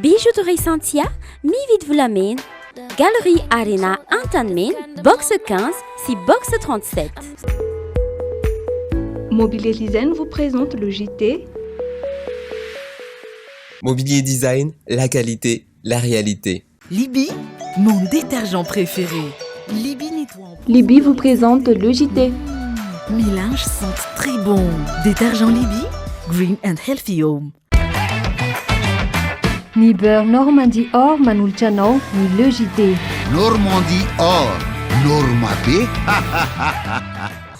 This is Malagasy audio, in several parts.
Bijouterie Santia, mividy volamena, Galerie Arena Antanimena, box 15, si box 37. Mobilier Design vous présente le JT. Mobilier Design, la qualité, la réalité. Libby, mon détergent préféré. Libby nettoie. Libby vous présente le JT. Mes linges sentent très bon. Détergent Libby, Green and Healthy Home. Ni beurre Normandie Or manulchanao ni le JT. Normandie Or, Normandie.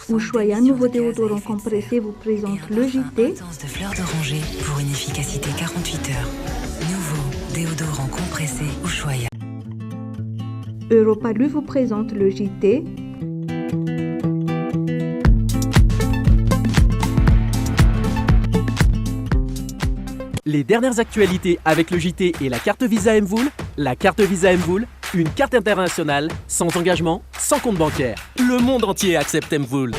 Ushuaïa nouveau déodorant compressé vous présente le JT. De fleurs d'oranger pour une efficacité 48 heures. Nouveau déodorant compressé Ushuaïa. Europalu vous présente le JT. Les dernières actualités avec le JT et la carte Visa Mvoul. La carte Visa Mvoul, une carte internationale, sans engagement, sans compte bancaire. Le monde entier accepte Mvoul.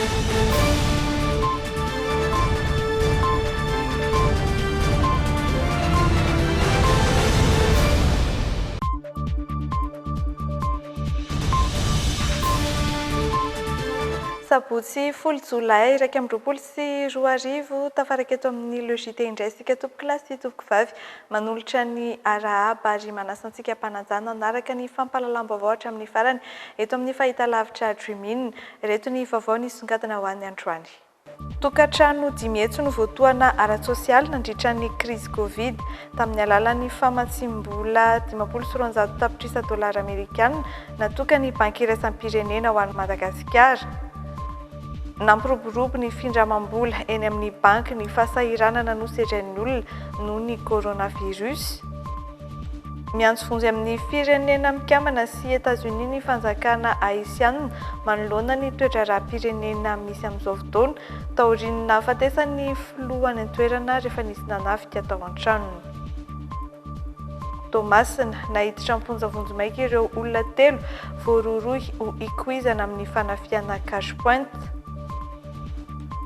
Sabotsy folo jolay iraika amby roapolo sy roa arivo tafaraka eto amin'ny logité indray sika tompoko lahy sy tompoko vavy manolotra ny arahaba ary manasa antsika mpanajana anaraka ny fampahalalam-baovao hatramin'ny farany eto amin'ny fahitalavitra Dreamin. Reto ny vaovao nisongadina ho an'ny androany. Tokantrano 10 etso no voatoana ara-tsosialy nandritra ny crise Covid tamin'ny alalan'ny famatsim-bola 5,400 tapitrisa dolara amerikana natokany banky iraisam-pirenena ho an'ny Madagasikara. Nampiroborobo ny findramam-bola eny amin'ny banky ny fahasahiranana nosedran'ny olona noho ny coronavirus. Miantso vonjy amin'ny firenena mikambana sy Etats-Unis ny fanjakana haisianina manoloana ny toedraram-pirenena misy amin'izao fotoana taoriana nahafatesan'ny filoha any an-toerana rehefa nisy nanafika tao an-tranony. Tomasina nahiditra amponjavonjy maika ireo olona 3 voaroroy ho ikoizana amin'ny fanafiana cash point.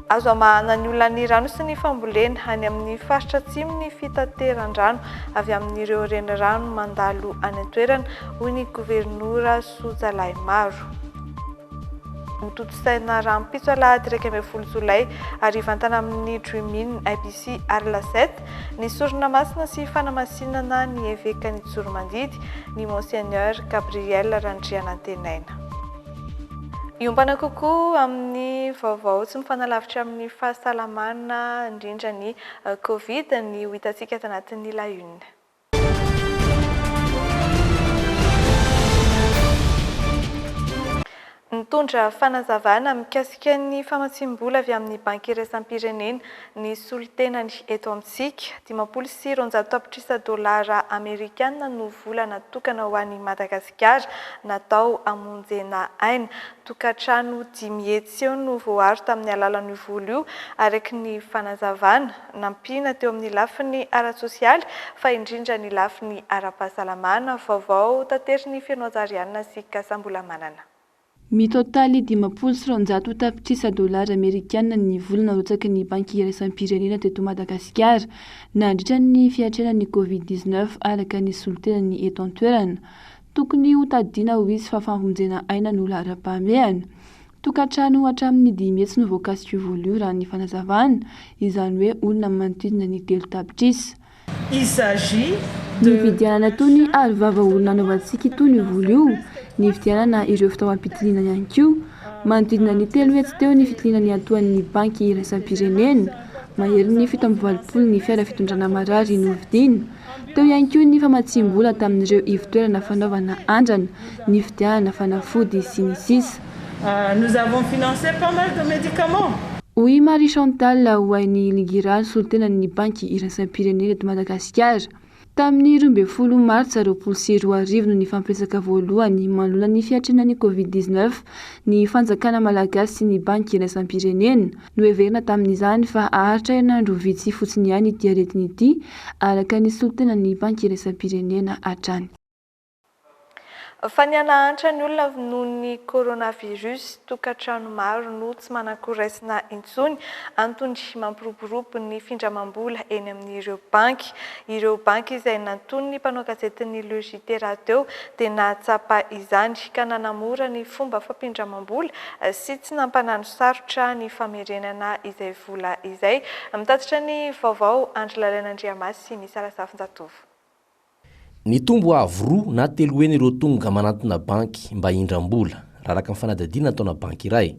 Azo amahana ny olona ny rano sy ny fambolena any amin'ny faritra atsimo ny fitateran-drano avy amin'ireo renirano mandalo any an-toerana hoy ny gobernora Sozalay Maro. Nototosaina rahampitso alahady 1 jolay arivantana amin'ny Dreamin ABC Arlaset ny sorona masina sy fanamasinana ny eveka ny Tsoromandidy ny Monseigneur Gabriel Randrianantenaina. Iompana kokoa amin'ny vaovao tsy mifanalavitra amin'ny fahasalamana indrindra ny Covid ny ho hitantsika tanatin'ny laune. Nitondra fanazavana mikasika ny famatsim-bola avy amin'ny banky iraisam-pirenena ny solitenany eto amintsika 5,400 tapitrisa dolara amerikana no vola natokana ho an'ny Madagasikara natao amonjena aina. Tokantrano 10 etso no voaro tamin'ny alalan'io vola io araka ny fanazavana nampiana teo amin'ny lafiny ara-tsosialy fa indrindra ny lafiny ara-pahasalamana. Vaovao tateriny Fianojariana sy Kasambola-Manana. Mitotaly 5,400 tapitrisa dolara amerikana ny vola narotsaky ny banky iraisam-pirenena teto Madagasikara nandritra ny fiatrenan'ny Covid-19 araka ny solitenany eto an-toerana. Tokony ho tadiana ho izy fahafamonjena aina no lara-pahamehana. Tokantrano hatramin'ny 10 etso no voakasika io vola io raha ny fanazavana, izany hoe olona manodidina ny 3 tapitrisa. Ny vidianana tony ary vava olona anaovantsika itony io vola io. Ny vidianana ireo fitaovam-pitiliana ihany koa manodidina ny 3 etso teo ny fitiliana ny atoan'ny banky iraisam-pirenena. Mahery ny 7,20 ny fiara fitondrana marary no vidiana. Teo ihany koa ny famatsim-bola tamin'ireo ivitoerana fanaovana andrana, ny fidianana fanafody sy ny sisa. Nous avons financé pas mal de médicaments. Oui, Marie Chantal Ouaini Ligira solitenan'ny banky iraisam-pirenena eto Madagasikara. Tamin'ny 12 martsa 2020 no ny fampiresaka voalohany manoloana ny fiatrenan'ny Covid-19 ny fanjakana malagasy sy ny banky iraisam-pirenena no heverina tamin'izany fa aharitra herinandro vitsy fotsiny ihany ity aretiny ity araka ny solitenan'ny banky iraisam-pirenena hatrany. Fa nianahantra ny olona noho ny coronavirus, tokantrano maro no tsy manan-koraisina intsony antony mampiroborobo ny findramam-bola eny amin'ireo banky. Ireo banky izay nantony ny mpanao gazety ny Logité raha teo dia nahatsapa izany ka nanamora ny fomba fampindramam-bola sy tsy nampanano sarotra ny famerenana izay vola izay. Mitatitra ny vaovao Andry Lalain'Andriamasy ny Sarasafinjatovo. Ny tombo avy 2 na 3 eny ireo tonga manantona banky mba hindram-bola raha araka ny fanadadiana ataona banky iray.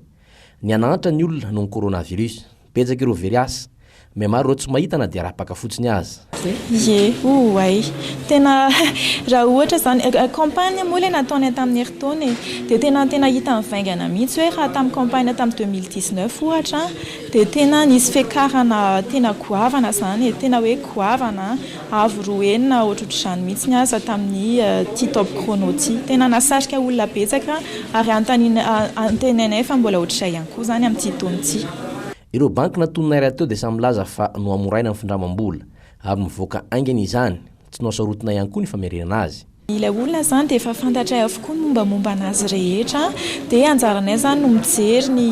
Nianahatra ny olona noho ny coronavirus, betsaka ireo very asa, me maro ireo tsy mahita na dia rapaka fotsiny azy. Ay tena raha ohatra zany campagne moa nataony tamin'ny herintaona dia tena hita mivaingana mihitsy hoe raha tamin'ny campagne tamin'ny 2019 ohatra dia tena nisy fiakarana tena goavana zany tena hoe goavana avy 2 enina ohatr'izany mihitsy ny aza tamin'ny Top Chrono ty tena nasarika olona betsaka ary antenainay fa mbola ohatr'izay ihany koa zany amin'ity taona ity. Ireo banky natononay raha teo dia samy milaza fa no amoraina ny findramam-bola ary mivoaka aingana izany tsy noasarotina ihany koa ny famerenana azy. Ilay olona zany dia efa fantatray avokoa ny mombamomba anazy rehetra dia anjaranay zany no mijery ny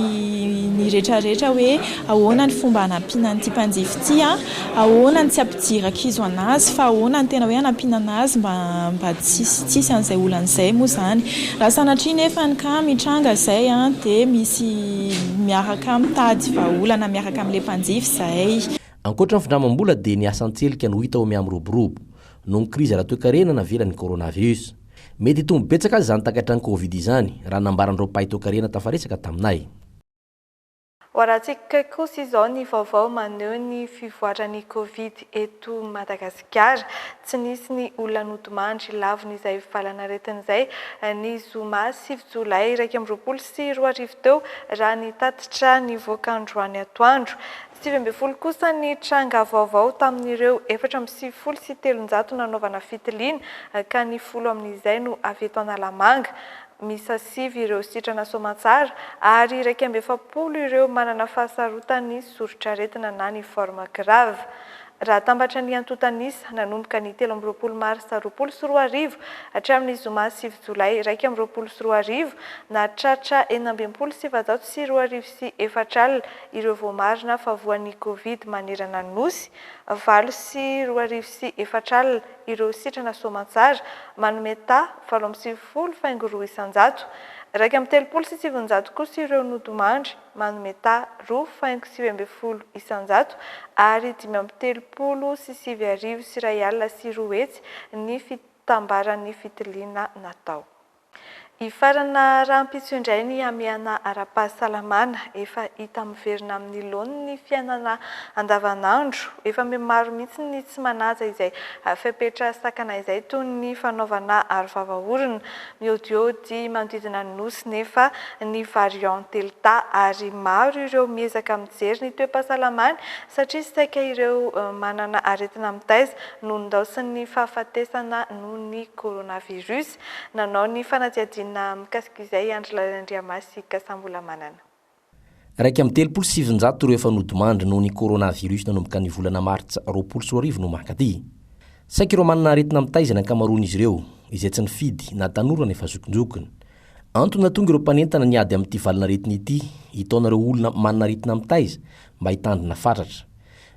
rehetrarehetra hoe ahoana ny fomba hanampiana ny mpanjifa ity ahoana ny tsy ampidiraka izo anazy fa ahoana ny tena hoe hanampiana anazy mba tsisy an'izay olan'izay moa zany. Raha sanatria nefa ny ka mitranga izay dia misy miaraka mitady vahaolana miaraka amin'ilay mpanjifa izay. Ankoatra ny findramam-bola dia ny asan-tselika no hita ho miamroborobo noho ny krizy ara-toe-karena navelan'ny coronavirus. Mety hitombo betsaka azy zany takatra ny Covid izany raha nambaran'ireo mpahay-toe-karena tafaresaka taminay. Hoaratsika kosa izao ny vaovao maneho ny fivoaran'ny Covid eto Madagasikara. Tsy nisy ny olona nodomandry laviny izay valanaretin'izay ny zoma 7 Jolay 2020 teo raha ny tatitra ny voakandroany atoandro. 7 kosa ny tranga vaovao tamin'ireo 473 nanaovana fitiliana ka ny 10 amin'izay no avy eto Analamanga. Misa 5 ireo sitrana soamantsara ary 170 ireo manana fahasarotany sorotraretina na ny forme grave. Raha tambatra ny antotanisa nanomboka ny 13 Mars 2020 hatramin'ny zoma 7 Jolay 2020 na tratra 724 ireo voamarina fa voan'ny Covid manerana ny nosy, 824 ireo sitrana soamantsara manome ta 720 isanjato. 137 kosa ireo nodomandry manome ta 2,70 isanjato ary 530 sy R1 sy R2 ny fitambaran'ny fitiliana natao. Ifarana rahampitso indray ny amiana ara-pahasalamana efa hita miverina amin'ny laoniny ny fiainana andavanandro. Efa maro mihitsy ny tsy manaja izay fepetra sakana izay toy ny fanaovana arovava-orona miodiody manodidina ny nosy nefa ny variant delta ary maro ireo miezaka mijery ny toe-pahasalamana satria saika ireo manana aretina mitaiza noho ny daosin'ny fahafatesana noho ny coronavirus. Nanao ny fanadihadiana mikasika izay Andry Lalain'Andriamasy Kasambola manana. 137 ireo efa nodomandry noho ny coronavirus nanomboka ny volana Martsa 2020 no mankaty. Saika ireo manana aretina mitaizana ankamaroan'izy ireo izay tsy nifidy na tanora nefa zokinjokiny. Antony natonga ireo mpanentana niady amin'ity valanaretina ity hitaonareo olona manana aretina mitaiza mba hitandrina fatratra.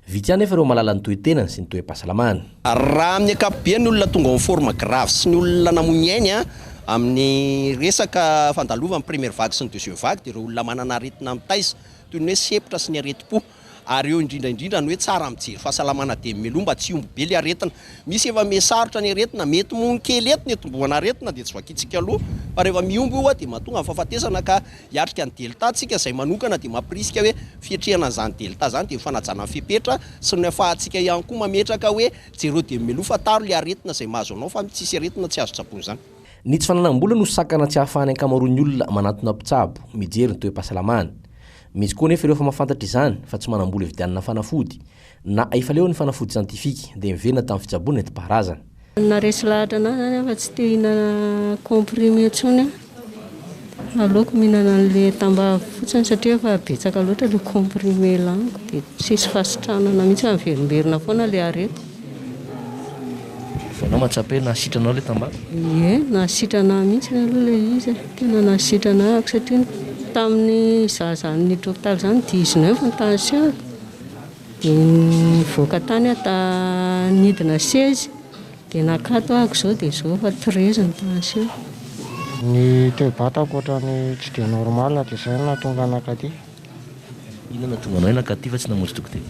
Vitsy anefa ireo malala ny toe-tenany sy ny toe-pahasalamana. Raha amin'ny ankapobeny olona tonga amin'ny forme grave sy ny olona namonyainy amin'ny resaka fandalovany première vague sy ny deuxième vague dia ireo olona manana aretina mitaiza toy ny hoe sepotra sy ny areti-po ary eo indrindra ny hoe tsara mijery fahasalamana dia melomba tsy omby be le aretina. Misy efa mesarotra ny aretina mety moa kely eto ny etomboana aretina dia tsy vakitsika aloha fa rehefa miomby io dia mahatonga ny fahafatesana ka hiatrika ny delta tsika izay manokana dia mampirisika hoe fietrehana an'izany delta zany dia mifanajana amin'ny fepetra sy ny afahantsika ihany koa mametraka hoe jereo dia melofa taro le aretina izay mahazo anao fa tsisy aretina tsy azo tsapony zany. Ny tsy fananam-bola no sakana tsy ahafahany ankamaroan'ny olona manatona mpitsabo mijery ny toe-pahasalamana. Misy koa nefa ireo fa mahafantatra izany fa tsy manam-bola vidianana fanafody na efa leo ny fanafody santifika dia miverina tamin'ny fitsaboana enti-paharazana. Naresy lahatra anazy fa tsy te hihinana comprimé intsony. Aleoko mihinana an'ilay tamba fotsiny satria fa betsaka loatra ilay comprimé laniko dia tsisy fasitranana mihitsy miverimberina foana ilay arety. anao matsape nasitranao le tamba nasitrana mihitsy aloha le izy tena nasitrana ako satria tamin'ny zany hôpitaly zany 19 ny tension nivoaka tany nidina 16 dia nakato ahako zao dia zao fa 13 ny tension. Ny toe-batako ohatrany tsy dia normal dia izay nahatonga nakaty. Inona nahatonga anao nakaty fa tsy namonjy dokotera?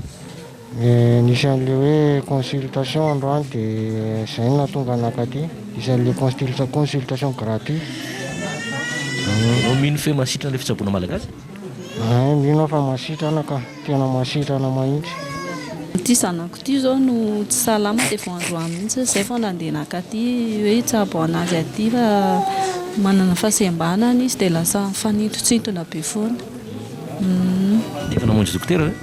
Nisy an'le hoe consultation androany dia izay nahatonga nakaty. Isan'le consultation gratuit. Mino fe masitrana le fitsaboana malagasy? Mino fa masitrana ka tena masitrana mahitsy. Ty zanako ty zao no tsy salama dia vao androany mihitsy izay vao nandeha nakaty hoe tsabo anazy aty fa manana fahasembanana izy dia lasa mifanintonsintona be foana. Efa namonjy dokotera ve?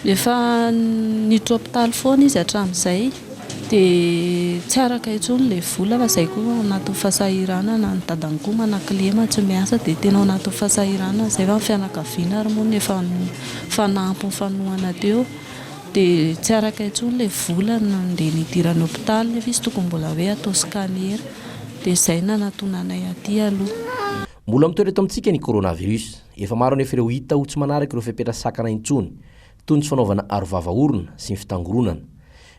Efa niditra hôpitaly foana izy hatramin'izay dia tsy araka intsony le vola fa izay koa anaty fahasahiranana ny dadany koa manan-kilema tsy miasa dia tena anaty fahasahiranana izay fa fianakaviana ary moa ny efa fanampy ny fanohana teo dia tsy araka intsony le vola nandeha nidirany hôpitaly nefa izy tokony mbola hoe atao scanner dia izay nanantonanay aty aloha. Mbola mitoetra eto amintsika ny coronavirus. Efa maro anefa ireo hita ho tsy manaraka ireo fipetrasakana intsony toy ny fanaovana arovava-orona sy ny fitangoronana.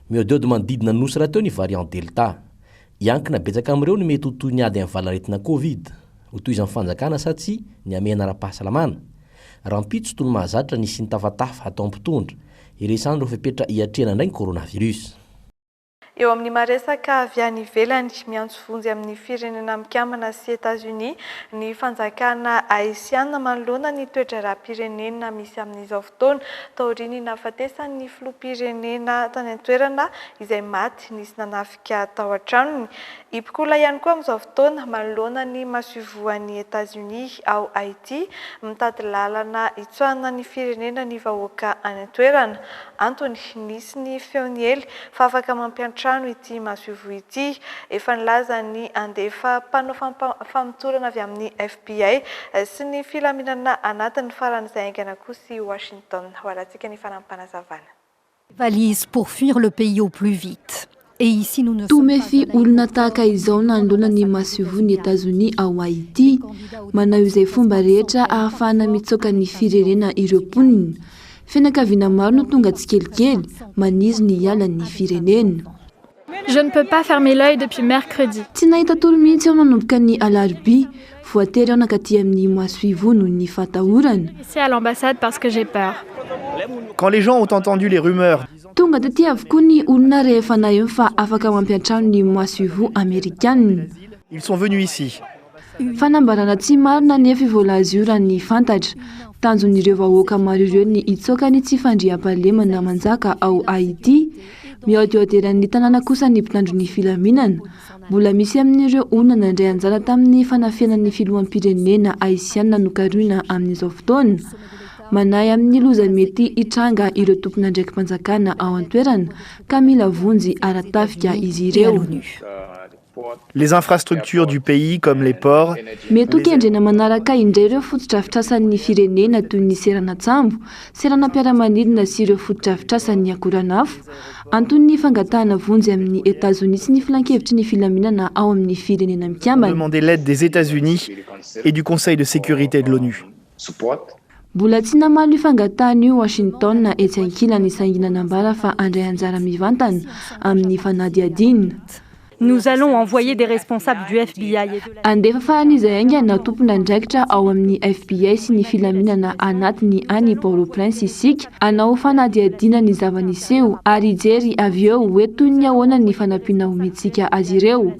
Mihodiody manodidina nosy raha teo ny variant delta. Iankina betsaka amin'ireo ny mety ho toy ny ady amin'ny valaretina covid ho toy izany fanjakana sa tsy ny amena ara-pahasalamana. Rampitso toy ny mahazatra ny sy ny tafatafa atao ampitondra iresany ireo fipetra hiatrena indray ny coronavirus. Eo amin'ny maresaka avy any ivelany miantso vonjy amin'ny firenena mikambana sy États-Unis ny fanjakana haisiana manoloana ny toe-dra-pirenena misy amin'izao fotoana taoriany nahafatesan'ny filoham-pirenena tany an-toerana izay maty nisy nanafika tao an-tranony. Ipikola ihany koa amin'izao fotoana manoloana ny mahasovoan'ny États-Unis ao Haïti mitady lalana hitsoahana ny firenena ny vahoaka any an-toerana. Antony nisy ny feony ely fa afaka mampiantrano ity mahasovo ity efa nilaza ny andefa mpanao famotorana avy amin'ny FBI sy ny filaminana anatin'ny faran'izay aingana koa sy Washington. Hoarantsika ny fanampanazavana. Valise pour fuir le pays au plus vite. Et ici nous ne Tumefi olona tahaka izao nanoloana ny mahasovo ny États-Unis ao Haïti manao izay fomba rehetra ahafahana mitsoaka ny firenena ireo mponina. Fianakaviana maro no tonga tsikelikely manizy ny hiala ny firenena. Je ne peux pas fermer l'œil depuis mercredi. Tsy nahita tolo mihitsy aho nanomboka ny alarobia voatery aho nakaty amin'ny mois-suivant noho ny fatahorana. Ici à l'ambassade parce que j'ai peur. Quand les gens ont entendu les rumeurs, tonga taty avokoa ny olona rehefa nahevo fa afaka mampiantrano ny mois-suivant amerikanina. Ils sont venus ici. Fanambarana tsy marina nefa voalaza io raha ny fantatra. Tanjon'ireo vahoaka maro ireo ny hitsokany tsy fandriam-pahalemana manjaka ao Haïti. Mihoadihoaderan'ny tanàna kosa ny mpitandro ny filaminana. Mbola misy amin'ireo olona nandray anjara tamin'ny fanafianan'ny filoham-pirenena haisiana nokaroina amin'izao fotoana. Manahy amin'ny loza mety hitranga ireo tompona ndraiky mpanjakana ao an-toerana ka mila vonjy ara-tafika izy ireo. Les infrastructures du pays comme les ports. Mety ho kendrena manaraka indray ireo fotodrafitrasan'ny firenena toy ny seranatsambo, seranam-piaramanidina sy ireo fotodrafitrasan'ny akoranafo. Antony fangatahana vonjy amin'ny États-Unis sy ny filan-kevitry ny filaminana ao amin'ny firenena mikambana. Demander l'aide des États-Unis et du Conseil de sécurité de l'ONU. Mbola tsy namaly fangatahana io Washington na etsy ankilany isanginana ambara fa andray anjara mivantana amin'ny fanadiadina. Nous allons envoyer des responsables du FBI. Andefa faran'izay ainga na tompona andraikitra ao amin'ny FBI sy ny filaminana anatiny any Port-au-Prince isika anao fanadiadina ny zavaniseho ary jery avy eo hoe toy ny ahoana ny fanampiana ometsika azy ireo.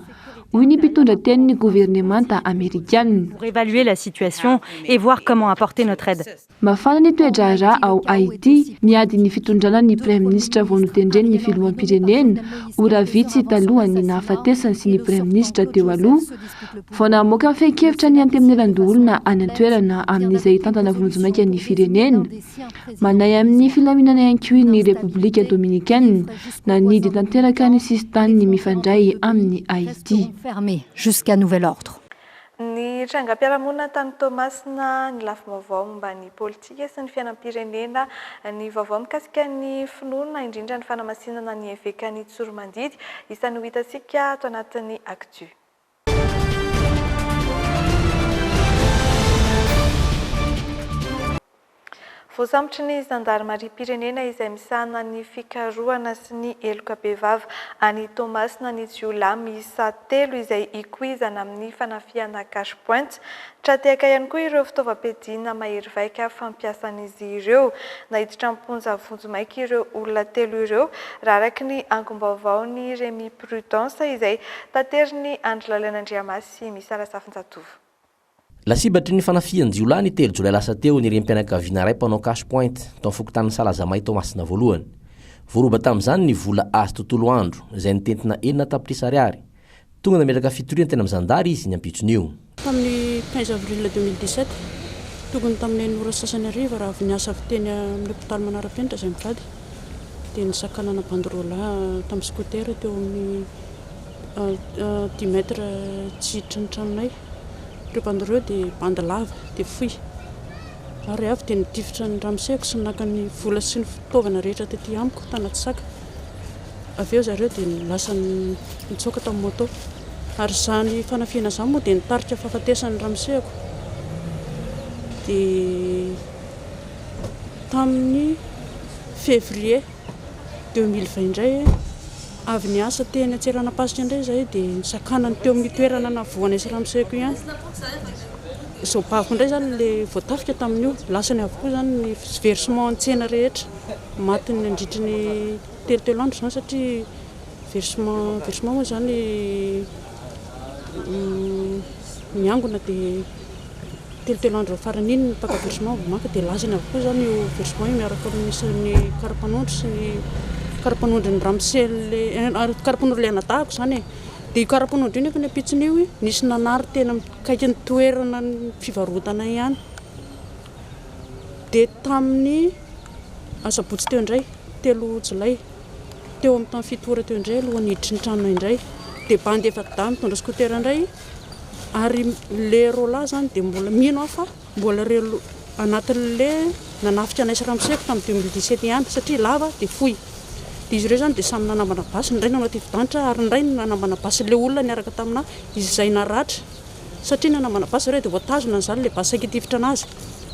Hoy ny mpitondra teny ny gouvernemanta amerikana. Pour évaluer la situation et voir comment apporter notre aide. Mafana ny toe-draharaha ao Haïti miady ny fitondrana ny Prime Ministre vao notendreny ny filoham-pirenena ora vitsy taloha ny nahafatesany sy ny Prime Ministre teo aloha. Vao namoaka fehi-kevitra ny antemin'elan-doolona any an-toerana amin'izay tantana vonjomaika ny firenena. Manay amin'ny filaminana iankoa ny République Dominicaine nanidy tanteraka ny sistany ny mifandray amin'ny Haïti. Fermé jusqu'à nouvel ordre. Ny Ny trangam-piarahamonina tany Toamasina ny lafim-baovao momba ny politika sy ny fiainam-pirenena, ny vaovao mikasika ny finoana indrindra ny fanamasinana ny evekan'ny Tsoromandidy, isan'ny ho hitantsika ato anatin'ny Actu. Voasambotra ny zandarmariam-pirenena izay misahana ny fikarohana sy ny eloka behivavy any Toamasina ny jiolahy miisa 3 izay ikoizana amin'ny fanafiana cash point. Tratehaka ihany koa ireo fitaovam-piadiana mahery vaika fampiasan'izy ireo. Nahiditra amponja vonjomaika ireo olona 3 ireo raha araka ny angom-baovaon'ny Rémy Prudence izay tateriny Andry Lalain'Andriamasy misara Safinjatovo. Lasibatry ny fanafiany jiolahy ny 3 jolay lasa teo ny rem-pianakaviana ray mpanao cash point tao fokontany Salazamay Toamasina voalohany. Voaroba tamin'izany ny vola azo tontolo andro izay nitentina 4 tapitrisa ariary. Tonga nametraka fitoriana tena mizandary izy ny ampitson'io. Tamin'ny 15 avril 2017 tokony tamin'ny ora sasany ariva raha avy niasa fiteny amin'ny hôpitaly Manarapenitra izay mivady dia nisakanana banderola tamin'ny scooter teo amin'ny 10 mètre tsitry ny tranonay. Ireo banderole dia bande lava dia fohy. Ary avy dia nitifitra ny ramoseko sy naka ny vola sy ny fitaovana rehetra tetỳ amiko Tanatsaka. Avy eo zareo dia lasa nitsoaka tamin'ny moto. Ary izany fanafiana izany moa dia nitarika fahafatesany ramoseko. Dia tamin'ny février 2020 indray avy niasa teny Antsiranapasitra indray izay dia nisakanany teo amin'ny toerana navoana isy ramoseko ihany. Izao bavako indray izany ilay voatafika tamin'io, lasany avokoa izany ny versement an-tsena rehetra. Maty ny andritry ny telo andro izany satria versement moa izany miangona dia telo andro farany iny mpaka versement vao maka dia lasany avokoa izany io versement io miaraka amin'ny karapanondro sy ny karapanondro ny ramosely karapanondro ilay anadahako izany e. Dia io karapanondro io nefa ny ampitson'io nisy nanary tena mikaiky ny toerana ny fivarotana ihany. Dia tamin'ny asabotsy teo indray 3 jolay teo amin'ny tamin'ny 7 ora teo indray alohan'ny hiditry ny tranona indray dia bandy efa damy mitondra scooter indray ary le rola izany dia mbola mino aho fa mbola reo anatin'le nanafika anay sy ramoseko tamin'ny 2017 ihany satria lava dia fohy. Dia izy ireo izany dia samy nanambana basy, ny ray nanaty vidanitra ary ny ray nanambana basy le olona niaraka taminahy izay naratra satria nanambana basy ireo dia voatazona n'izany le basy sakitifitra anazy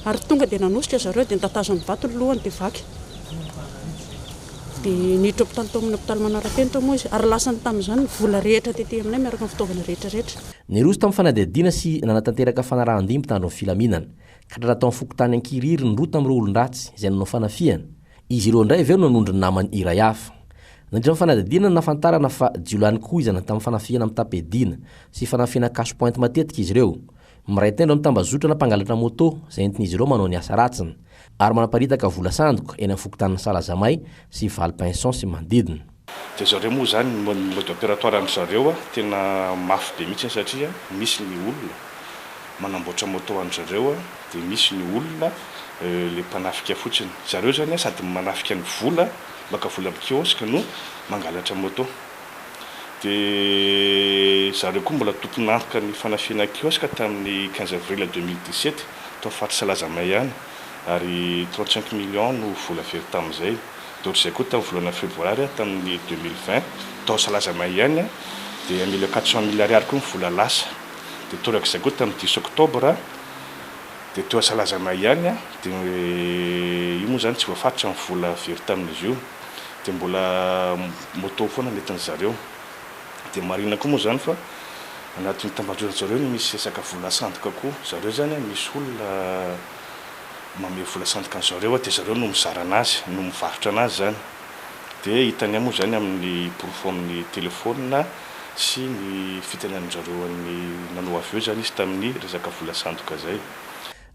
ary tonga dia nanosika zareo dia nitatazony vato ny lohany dia vaky. Dia niditra hôpitaly tao amin'ny hôpitaly Manarapenitra moa izy ary lasany tamin'izany vola rehetra tetỳ aminay miaraka amin'ny fitaovana rehetrarehetra. Niroso tamin'ny fanadihadiana sy nanatanteraka fanarahan-dy mitandro ny filaminana ka raha tao amin'ny fokotany ankiriry ny rota amin'ireo olon-dratsy izay nanao fanafiana. Izy ireo indray avy eo nanondry ny namany iray hafa. Nandritra amin'ny fanadihadiana nafantarana fa jiolahany koizana tamin'ny fanafiana amin'ny tapediana sy fanafiana cash point matetika izy ireo. Miray tendro amin'ny tambazotra na mpangalatra moto izay entin'izy ireo manao ny asa ratsiny ary manaparitaka vola sandoka eny amin'ny fokotan'ny Salazamay sy Valpinson sy manodidina. Dia zareo moa izany mode opératoire amin'ny zareo tena mafy be mihitsy satria misy ny olona manamboatra moto amin'ny zareo dia misy ny olona le mpanafika fotsiny. Zareo izany sady manafika ny vola baka vola amin'ny kiosque no mangalatra moto. Dia zareo koa mbola tompon'antoka ny fanafiana kiosque tamin'ny 15 avril 2017 tao faty Salazamay ihany ary 35 millions no vola very tamin'izay. Dohatr'izay koa tamin'ny volana février tamin'ny 2020 tao Salazamay ihany dia 1 400 000 ariary koa ny vola lasa. Dia torak'izay koa tamin'ny 10 octobre dia teo Salazamay ihany dia io moa izany tsy voafaritra ny vola very tamin'izy io dia mbola moto foana nentin zareo. Dia marina koa moa izany fa anatin'ny tambajotran zareo misy resaka vola sandoka koa. Zareo izany misy olona mame vola sandoka an'zareo dia zareo no mizara anazy no mivarotra anazy izany. Dia hitany moa izany amin'ny profo amin'ny telefônina sy ny fitenenan'zareo amin'ny nanao avy eo izany izy tamin'ny resaka vola sandoka izay.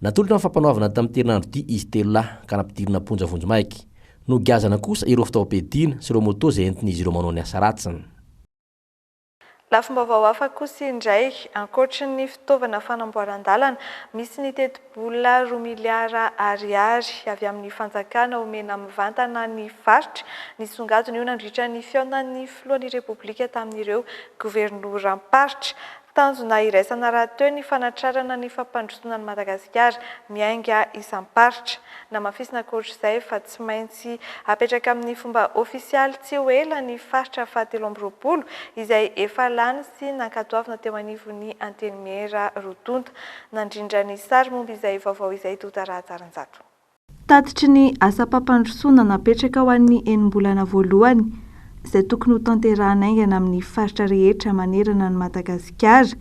Natolotra amin'ny fampanaovana tamin'ny terinandro ity izy 3 lahy ka nampidirina ponja vonjomaiky. No giazana kosa ireo fitaovam-piadiana sy ireo moto izay entin'izy ireo manao ny asa ratsiny. Lafim-baovao hafa kosa indray ankoatra ny fitaovana fanamboaran-dalana misy ny teti-bola 2 miliara ariary avy amin'ny fanjakana omena mivantana ny faritra nisongadina io nandritra ny fiaonan'ny filohan'ny repoblika tamin'ireo governoram-paritra Tanjona iraisana raha teo ny fanatrarana ny fampandrosoana ny Madagasikara miainga isam-paritra. Namafisina ankoatr'izay fa tsy maintsy apetraka amin'ny fomba ofisialy tsy ho ela ny faritra fahatelo amby roapolo izay efa lany sy nankatoavina teo anivon'ny antenimera rotonta. Nandrindra ny sary momba izay vaovao izay Totarajaranjato. Tatitry ny asa-pampandrosoana napetraka ho an'ny enim-bolana voalohany izay tokony ho tanterahana aingana amin'ny faritra rehetra manerana ny Madagasikara.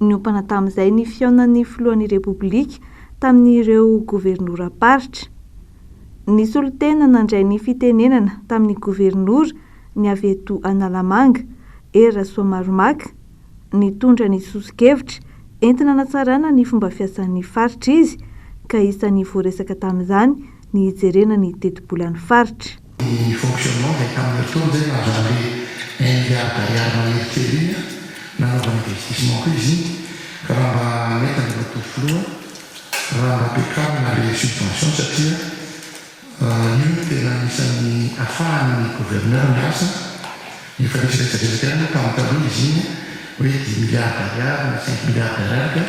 Niompana tamin'izay ny fihaonan'ny filohan'ny Repoblika tamin'ireo governoram-paritra. Ny solitena nandray ny fitenenana tamin'ny governora ny avy eto Analamanga, Rasoamaromaka, nitondra ny sosikevitra entina hanatsarana ny fomba fiasan'ny faritra izy ka isan'ny voaresaka tamin'izany ny hijerena ny teti-bolan'ny faritra. Ny fonctionnement dia tamin'ny taona zay nazany hoe 1 milliard d'ariary manery nanaovana investissement koa izy iny ka raha mba mety andeha filoha raha mba ampiakarina le subvention satria io tena anisan'ny ahafahan'ny gouverneur miasa efa nisy resadresaka tamin'ny taloha izy iny hoe 10 milliard d'ariary na 5 milliard d'ariary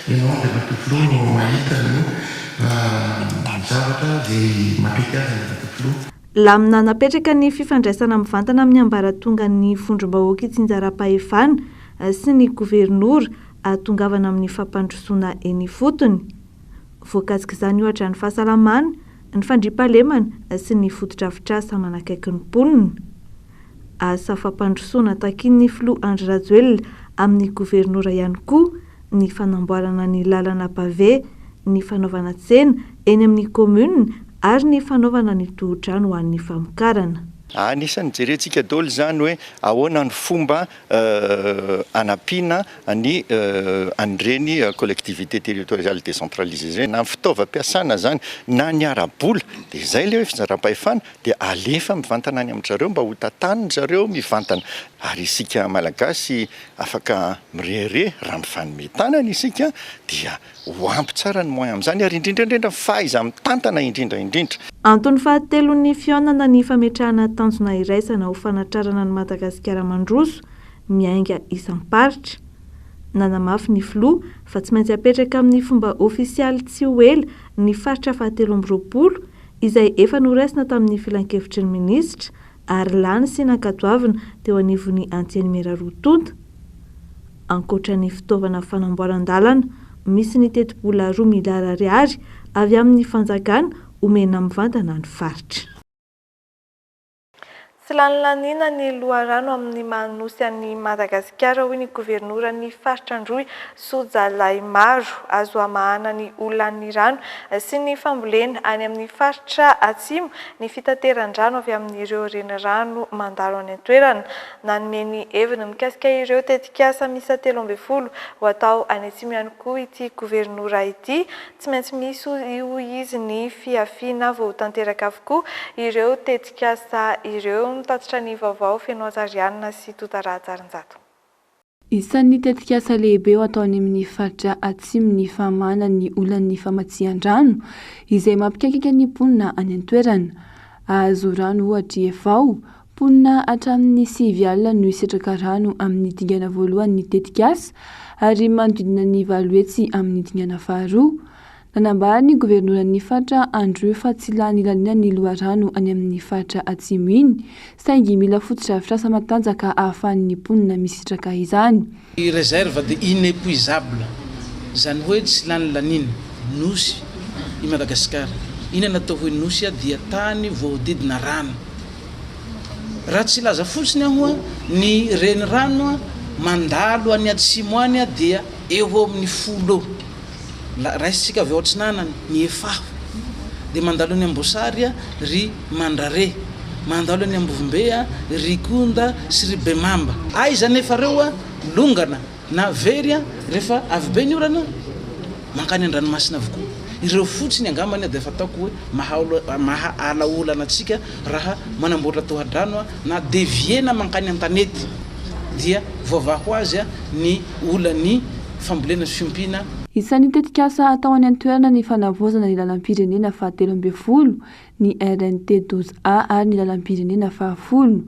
ianao dia matofiloha no mahita no zavatra dia mampety azy ny matofiloha. Lamina napetraka ny fifandraisana mivantana amin'ny ambaratonga ny vondrom-bahoaka Tsinjaram-pahefana sy ny governora ahatongavana amin'ny fampandrosoana eny fotony. Voakasika izany ohatra ny fahasalamana, ny fandriampahalemana sy ny fotodrafitrasa manakaiky ny mponina. Asa fampandrosoana takin'ny filoha Andry Rajoelina amin'ny governora ihany koa ny fanamboarana ny lalana pavé, ny fanaovana tsena eny amin'ny commune ary ny fanaovana ny tohotrano ho an'ny famokarana. Anisan'ny jerentsika daholo zany hoe ahoana ny fomba anampiana ny an'ireny collectivité territoriale décentralisée na fitaovam-piasana zany na ny ara-bola dia izay le hoe fitsinjaram-pahefana dia alefa mivantana any amin'izareo mba ho tantaniny zareo mivantana ary isika malagasy afaka mirere raha mifanometanana isika dia ho ampy tsara ny moyen amin'izany ary indrindraindrindra fahaiza mitantana indrindra. Antony fahatelon'ny fihaonana ny fametrahana tanjona iraisana ho fanatrarana ny Madagasikara mandroso miainga isam-paritra. Nanamafy ny filoha fa tsy maintsy apetraka amin'ny fomba ofisialy tsy ho ela ny faritra fahatelo amby roapolo izay efa noraisina tamin'ny filan-kevitry ny minisitra ary lany sy nankatoavina teo anivon'ny antenimera rotonta. Ankoatra ny fitaovana fanamboaran-dalana, misy ny teti-bola 2 miliara ariary avy amin'ny fanjakana omena mivantana ny faritra. Tsy lany lanina ny loharano amin'ny manosy an'ny Madagasikara hoy ny governora ny faritra Androy Sojalahimaro azo amahana ny olan'ny rano sy ny fambolena any amin'ny faritra atsimo ny fitateran-drano avy amin'ireo renirano mandalo any an-toerana. Nanome ny heviny mikasika ireo tetikasa miisa 13 ho atao any atsimo ihany koa ity governora ity. Tsy maintsy misy io izy ny fiafiana vao tanteraka avokoa ireo tetikasa ireo mitatitra ny vaovao feno azariana sy Totarajaranjato. Isan'ny tetikasa lehibe ataony amin'ny faritra atsimo ny famana ny olan'ny famatsian-drano izay mampikaikika ny mponina any an-toerana. Ahazo rano ohatra evao mponina hatramin'ny 5 alina no hisetraka rano amin'ny dingana voalohany ny tetikasa ary manodidina ny 7 hetsy amin'ny dingana faharoa. Nanambara ny governoran'ny faritra Androy fa tsy lany lanina ny loharano any amin'ny faritra atsimo iny saingy mila fotodrafitrasa matanjaka ahafahan'ny mponina misitraka izany. I réserve de inépuisable zany hoe tsy lany lanina nosy i Madagasikara. Ina natao hoe nosy dia tany voahodidina rano. Raha tsy laza fotsiny ahoa ny renirano mandalo any atsimo any dia eo amin'ny 10 raisitsika avy ao antsinanany ny efafo dia mandalo any Ambosary ry Mandrare, mandalo any Ambovombe ry Konda sy ry Bemamba. Aiza nefa reo longana na very rehefa avy be ny orana mankany an-dranomasina avokoa. Ireo fotsiny angambany dia fataoko hoe maha ala olana atsika raha manamboatra tohadrano na deviena mankany an-tanety dia voavaho azy ny olan'ny fambolena sy fiompiana. Isan'ny tetikasa atao any an-toerana ny fanavozana ny lalam-pirenena fahatelo ambin'ny folo, ny RNT 12A ary ny lalam-pirenena fahafolo.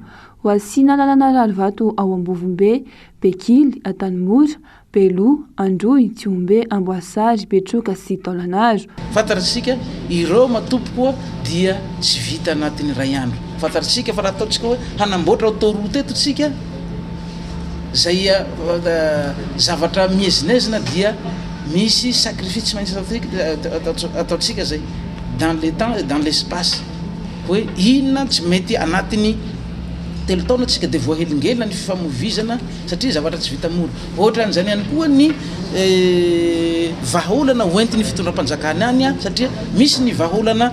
ho asiana lalana rarivato ao Ambovombe, Bekily, Antanimora, Beloa, Androy, Tsiombe, Amboasary, Betroka sy Taolagnaro. Fantatsika ireo matompo koa dia tsy vita anatin'ny ray andro. Fantatsika fa raha ataontsika hoe hanamboatra autoroute eto tsika zay zavatra mihezinezina dia misy sacrifice maintsy ataontsika zay dans le temps et dans l'espace hoe inona tsy mety anatiny telo taona atsika dia voahelingela ny fifamovizana satria zavatra tsy vita mora. Ohatra an'izany ihany koa ny vahaolana hoentiny fitondram-panjakana any satria misy ny vahaolana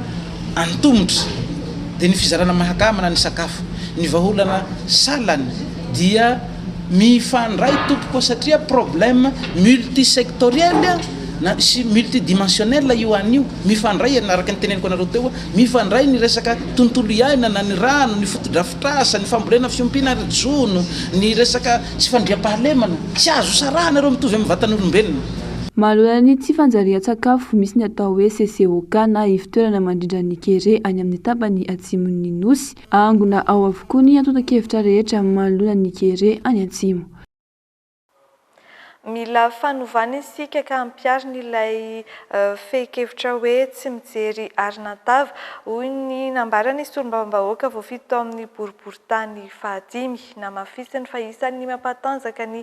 antomotra dia ny fizarana mahakamana ny sakafo, ny vahaolana salany dia mifandray tompo satria problème multisectoriel na sy multidimensionnel io anio mifandray araka ny teneniko anareo teo mifandray ny resaka tontolo iaina na ny rano, ny fotodrafitrasa, ny fambolena fiompiana jono, ny resaka tsy fandriam-pahalemana, tsy azo sarahana ireo mitovy amin'ny vatan'olombelona. Mahalohany tsy fanjarian-tsakafo misy ny atao hoe CCOK na ivitoerana mandrindra ny kere any amin'ny tapany atsimon'ny nosy, angona ao avokoa ny antotan-kevitra rehetra manoloana ny kere any atsimo. Mila fanovana isika ka hampiarina ilay fehi-kevitra hoe tsy mijery arina tava hoy ny nambarany solombavambahoaka voafito amin'ny boriboritany fahadimy namafisiny fa isan'ny mampatanjaka ny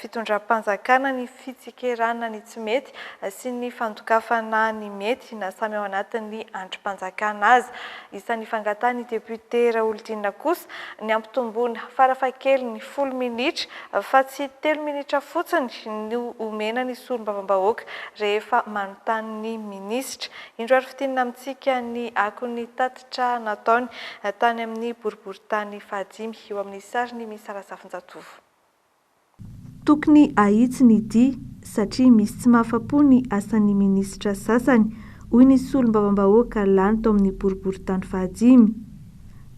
fitondram-panjakana ny fitsikerana ny tsy mety sy ny fandokafana ny mety na samy ao anatin'ny androm-panjakana azy. Isan'ny fangatany député Raolodina kosa ny ampitomboana farafahakeliny 10 minitra fa tsy 3 minitra fotsiny no omena ny solombavambahoaka rehefa manontany ny minisitra. Indro ary fitinina amintsika ny akon'ny tatitra nataony tany amin'ny boriboritany fahadimy eo amin'ny sariny misy Sarazafinjatovo. Tokony ahitsy ny dia satria misy tsy mahafapo ny asan'ny minisitra sasany hoy ny solombavambahoaka lany tao amin'ny boriboritany fahadimy.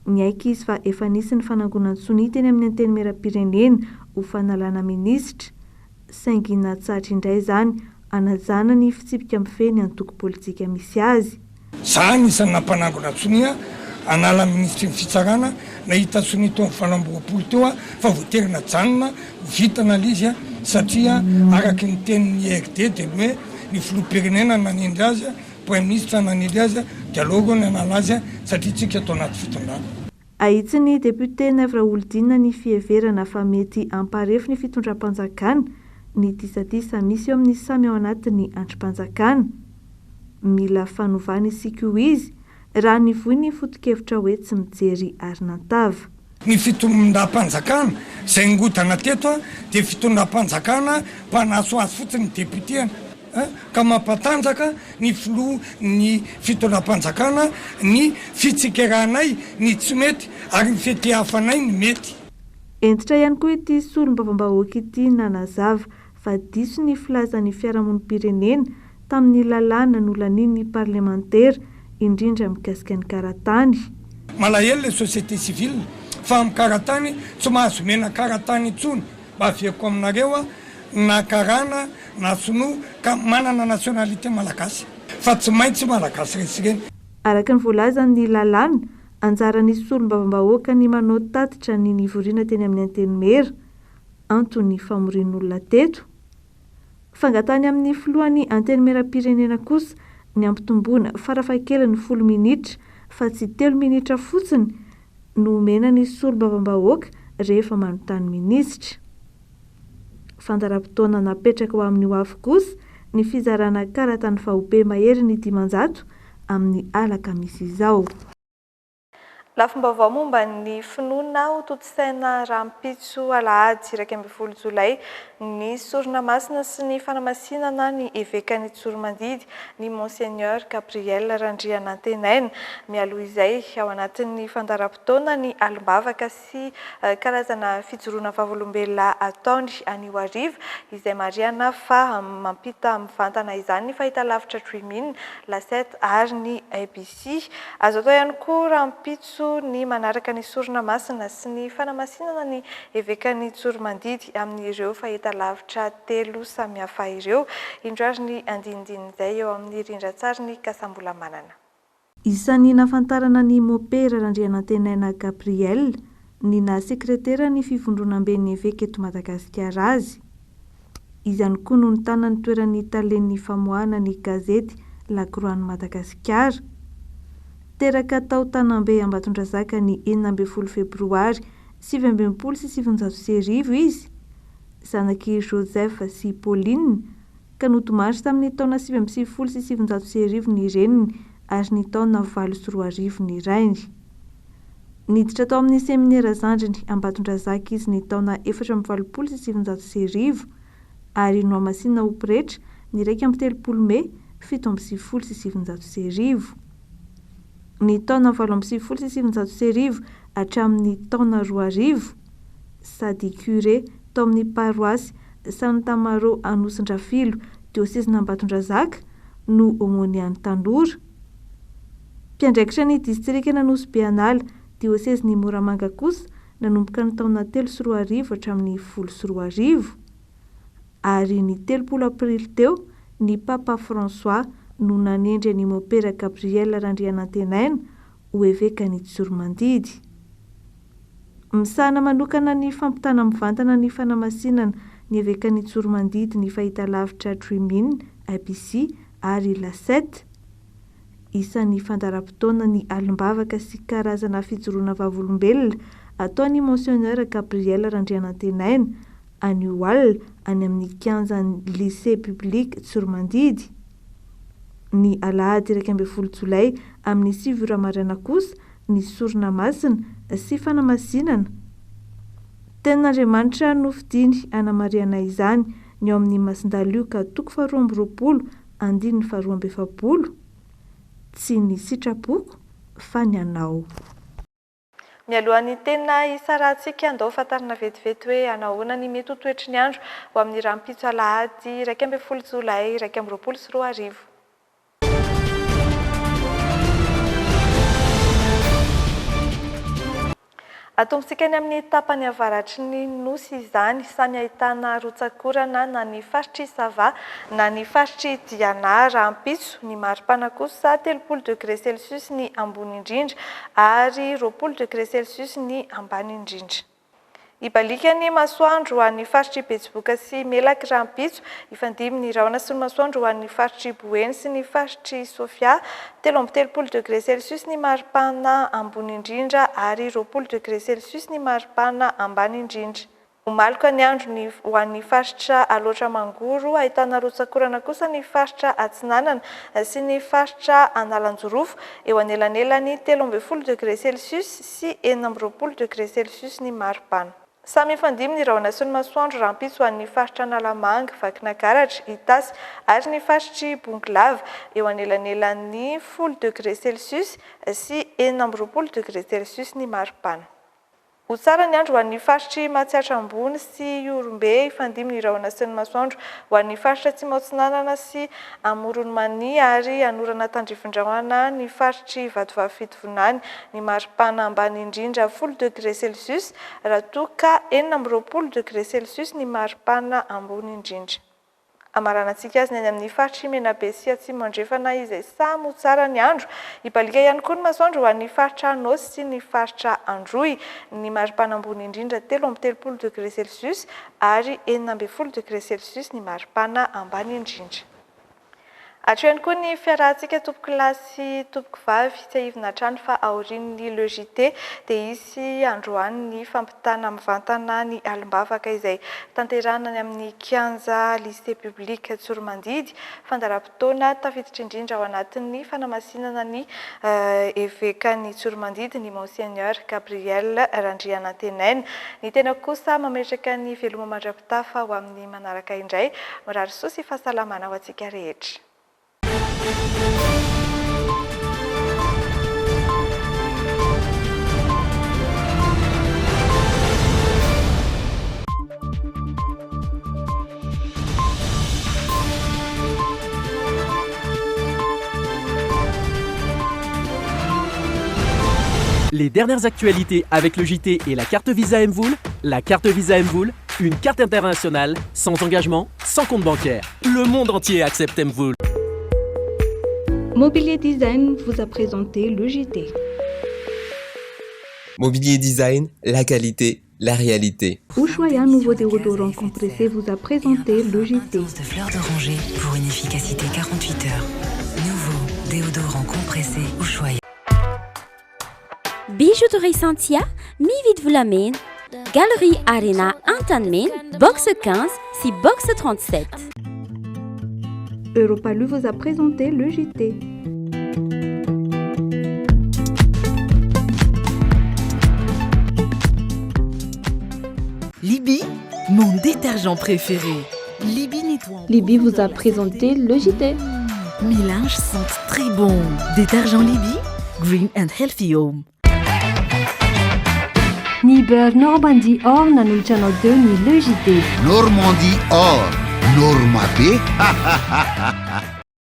Niaiky izy fa efa nisy ny fanangonana tsony teny amin'ny anteny meram-pirenena ho fanalana minisitra saingy natsatra indray izany anajana ny fitsipika mifeny antoko politika misy azy. Zany isan'ny nampanangona tsonia anala ministry ny fitsarana nahita tsony tao amin'ny falamboapolo teo fa voaterina janona vitana lizy satria araky ny tenin'ny ERD dia hoe ny filoham-pirenena nanindry azy, premier ministre nanindry azy dia aloha ny anala azy satria tsika atao anaty fitondrana. Ahitsy ny député Raolodina ny fiheverana fa mety amparefo ny fitondram-panjakana ny disatisa misy eo amin'ny samy ao anatin'ny androm-panjakana. Mila fanovana isika izy raha nivoy ny foto-kevitra hoe tsy mijery arina-tava. Ny fitondram-panjakana izay ngotana teto dia fitondram-panjakana mpanaso azy fotsiny ny député ka mampatanjaka ny filoha ny fitondram-panjakana ny fitsikeranay ny tsy mety ary ny fitehafanay ny mety. Entitra ihany koa ity solombavambahoaka ity nanazava fa diso ny filazan'ny fiarahamonim-pirenena tamin'ny lalàna nolanin'ny parlementaire indrindra mikasika ny karatany. Malahelo le société civile fa amin'ny karatany tsy mahazo mena karatany intsony mba aviako aminareo na karana na sono ka manana nationalité malagasy fa tsy maintsy malagasy resireny. Araka ny voalazan'ny lalàna anjaran'ny solombavambahoaka ny manao tatitra ny nivoriana teny amin'ny antenimera antony famorin'olona teto. Fangatany amin'ny filohan'ny antenimeram-pirenena kosa ny ampitomboana farafahakeliny 10 minitra fa tsy 3 minitra fotsiny no omena ny solombavambahoaka rehefa manontany minisitra. Fandaram-potoana napetraka ho amin'ny ho avy kosa ny fizarana karatany fahobe mahery ny 10 amin'ny alakamisy izao. Lafim-baovao momba ny finoana ho toto-tsaina rahampitso alahady 12 Jolay ny sorona masina sy ny fanamasinana ny evekan'ny Tsoromandidy ny Monseigneur Gabriel Randrianantenaina. Mialoha izay ao anatin'ny fandaram-potoana ny alombavaka sy karazana fijoroana vavolombelona ataony anio ariva izay mariana fa mampita mivantana izany ny fahitalavitra Dreaming, Lasette ary ny ABC. Azo atao ihany koa rahampitso ny manaraka ny sorona masina sy ny fanamasinana ny evekan'ny Tsoromandidy amin'ireo fahitalavitra 3 samihafa ireo. Indro ary ny andinindinizay eo amin'ny rindran-tsary ny Kasambola Manana. Isan'ny nafantarana ny mopera Randrianantenaina Gabriel ny na sekretera ny fivondronam-ben'ny eveka eto Madagasikara azy. Izy ihany koa no nitana ny toeran'ny talen'ny famoahana ny gazety La Croix ny Madagasikara. Teraka tao Tanambe Ambatondrazaka ny 12 febroary 1970 izy, zanaky Joseph sy Pauline, ka notomaritry tamin'ny taona 1970 ny reniny ary ny taona 24 ny rainy. Niditra tao amin'ny seminera Zandriny Ambatondrazaka izy ny taona 1970 ary no amasina ho pretra ny 1 Mey 1970. Ny taona 1970 hatramin'ny taona 2000 sady curé tao amin'ny paroasy Santa Maro Anosindrafilo diosezina Ambatondrazaka no omonian'ny Tanora. Mpiandraikitra ny distrika Nanosy-Beanala dioseziny Moramanga kosa nanomboka ny taona 2003 hatramin'ny 2004 ary ny 30 aprily teo ny Papa François no nanendry ny Mopera Gabriel Randrianantenaina ho eveka ny Tsormandidy. Misana manokana ny fampitana mivantana ny fanamasinana ny eveka ny Tsormandidy ny fahitalavitra Dream-In, ABC ary La7. Isan'ny fandaram-potoana ny alimbavaka sy karazana fijoroana vavolombelona ataon'ny Monseigneur Gabriel Randrianantenaina any Oal any amin'ny kianjan'ny lycée public Tsormandidy. Ny Alahady 12 Jolay amin'ny 7 maraina kosa ny sorona masina sy fanamasinana. Tenin'Andriamanitra no fidiny anamariana izany ny ao amin'ny Masindalioka 12 andininy 12 tsy ny sitrapoko fa ny anao. Mialohan'ny tena isarantsika andao fatarina vetivety hoe anahoana ny mety ho toetry ny andro ho amin'ny rahampitso Alahady 12 Jolay 2024. Atombontsika ny amin'ny tapany avaratry ny nosy izany, samy ahitana rotsakorana na ny faritry Sava na ny faritry Diana rahampitso, ny maripana kosa 30 degré Celsius ny ambony indrindra ary 20 degré Celsius ny ambany indrindra. Ibalika ny masoandro ho an'ny faritry Betsiboka sy Melaky rahampitso, ifandimy ny rahona sy ny masoandro ho an'ny faritry Boeny sy ny faritry Sofia, 30 degré Celsius ny maripana ambony indrindra ary 20 degré Celsius ny maripana ambany indrindra. Omaloka ny andro ho an'ny faritra Aloatra Mangoro, ahitana rotsakorana kosa ny faritra Atsinanana sy ny faritra Analanjorofo, eo anelanelany 13 degré Celsius sy 20 degré Celsius ny maripana. Samy ifandimy ny rahona sy ny masoandro rahampitso ho an'ny faritra Analamanga, Vakinakaratra, Itasy ary ny faritry Bonglava, eo anelanelany 10 degré Celsius sy 20 degré Celsius ny maripana. Ho tsara ny andro ho an'ny faritry Matsiatra Ambony sy Orombe, ifandimy ny rahona sy ny masoandro ho an'ny faritra Tsimotsinanana sy Amoronmany ary Anorana Tandrifindrahona, ny faritry Vadovavy Fitovonany, ny maripana ambany indrindra 10 degré Celsius raha toa ka 20 degré Celsius ny maripana ambony indrindra. Amaranantsika azy ny amin'ny faritry Menabe sy Atsimo andrefana izay samy ho tsara ny andro. Ibalika ihany koa ny masoandro ho an'ny faritra Anosy sy ny faritra Androy, ny maripana ambony indrindra 13 degré Celsius ary 20 degré Celsius ny maripana ambany indrindra. Hatro ihany koa ny fiarahantsika tompoky lahy sy tompoky vavy tsy ahivina hatrany fa aorian'ny Le JT dia hisy androany ny fampitana mivantana ny alimbavaka izay tanterahana ny amin'ny kianja lycée public Tsormandidy, fandaram-potoana tafiditra indrindra ao anatin'ny fanamasinana ny evekan'ny Tsormandidy ny Monseigneur Gabriel Randrianantenaina. Ny tena kosa mametraka ny veloma mandrapitafa ho amin'ny manaraka indray, mirary soa sy fahasalamana ho antsika rehetra. Les dernières actualités avec le JT et la carte Visa Mvoul. La carte Visa Mvoul, une carte internationale, sans engagement, sans compte bancaire. Le monde entier accepte Mvoul. Mobilier Design vous a présenté le JT. Mobilier design, la qualité, la réalité. Ushuaïa, nouveau déodorant compressé, vous a présenté le JT. De fleurs d'oranger pour une efficacité 48 heures. Nouveau déodorant compressé Ushuaïa. Bijouterie Santia, mi-vite Vulamen, Galerie Arena Antanmen, box 15, si box 37. Europalu vous a présenté le JT. Libye, mon détergent préféré. Libye nettoie. Libye vous a présenté le JT. Mes linges sentent très bon. Détergent Libye, Green and Healthy Home. Ni beurre Normandie Or nanolotranao 2 ny le JT. Normandie Or, Norma B.